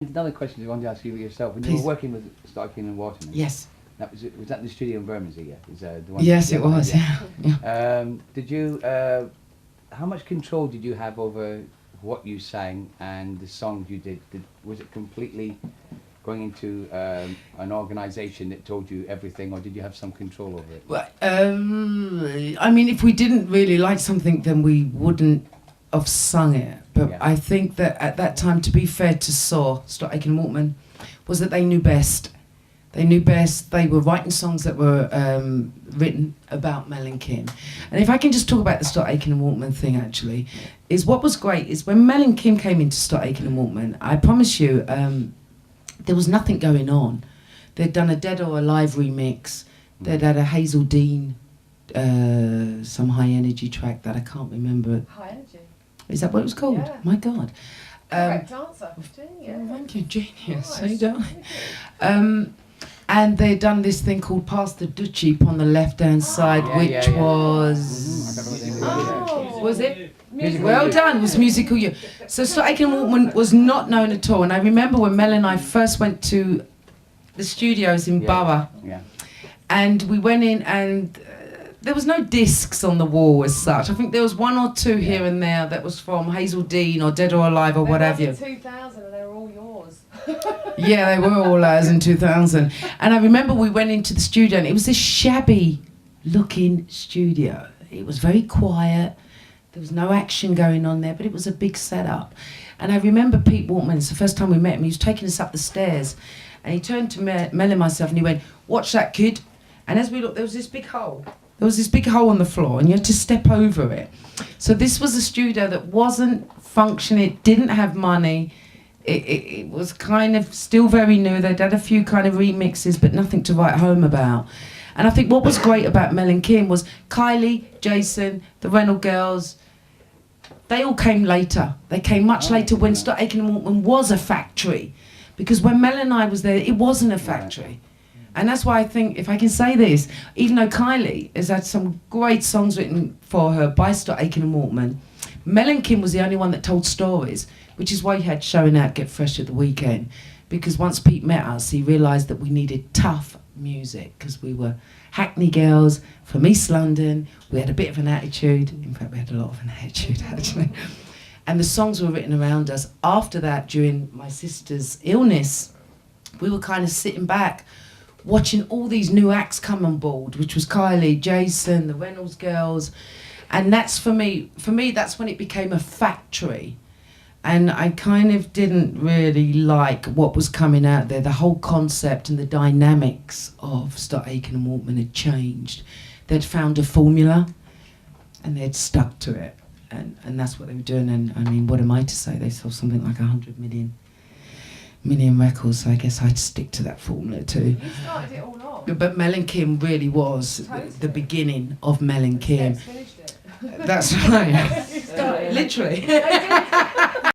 Another question I wanted to ask you yourself. When you Please. were working with Starkey and Waterman, Yes. that was that the studio in Bermondsey? Yeah, is the one. Yes, it was. Yeah. Did you? How much control did you have over what you sang and the songs you did? Was it completely going into an organisation that told you everything, or did you have some control over it? Well, I mean, if we didn't really like something, then we wouldn't have sung it. But Yeah. I think that at that time, to be fair to Stott Aiken and Walkman, was that they knew best. They knew best. They were writing songs that were written about Mel and Kim. And if I can just talk about the Stott Aiken and Walkman thing, actually, is what was great is when Mel and Kim came into Stott Aiken and Walkman, I promise you, there was nothing going on. They'd done a Dead or Alive remix. They'd had a Hazel Dean, some high energy track that I can't remember. High energy. Is that what it was called? Yeah. My God. Correct answer. Genius. Thank you, genius. Nice. So and they'd done this thing called Pass the Dutchie on the left-hand side, Yeah, which yeah, yeah. was... I don't know what the name of it is. Oh. Was it? Musical Well You. done, it was Musical You. So Stott Aiken and Walkman was not known at all. And I remember when Mel and I first went to the studios in Yeah. Borough, Yeah. and we went in and there was no discs on the wall as such. I think there was one or two here and there that was from Hazel Dean or Dead or Alive or what have you. 2000 and they were all yours. Yeah, they were all ours in 2000. And I remember we went into the studio and it was this shabby looking studio. It was very quiet. There was no action going on there, but it was a big setup. And I remember Pete Walkman, it's the first time we met him, he was taking us up the stairs and he turned to Mel and myself and he went, "Watch that, kid." And as we looked, there was this big hole. There was this big hole on the floor and you had to step over it. So this was a studio that wasn't functioning, it didn't have money. It was kind of still very new. They'd had a few kind of remixes, but nothing to write home about. And I think what was great about Mel and Kim was Kylie, Jason, the Reynolds girls, they all came later. They came much later when Stott Aiken and Walkman was a factory. Because when Mel and I was there, it wasn't a factory. And that's why I think, if I can say this, even though Kylie has had some great songs written for her by Stott Aiken and Walkman, Mel and Kim was the only one that told stories, which is why you had Showing Out, Get Fresh at the weekend. Because once Pete met us, he realised that we needed tough music, because we were Hackney girls from East London. We had a bit of an attitude. In fact, we had a lot of an attitude, actually. And the songs were written around us. After that, during my sister's illness, we were kind of sitting back, watching all these new acts come on board, which was Kylie, Jason, the Reynolds girls. And that's for me, that's when it became a factory. And I kind of didn't really like what was coming out there. The whole concept and the dynamics of Stott Aiken and Walkman had changed. They'd found a formula and they'd stuck to it. And that's what they were doing. And I mean, what am I to say? They sold something like 100 million records, so I guess I'd stick to that formula too. You started it all off. But Mel and Kim really was the beginning of Mel and Kim. Steps finished it. That's right. You started. Literally. They did.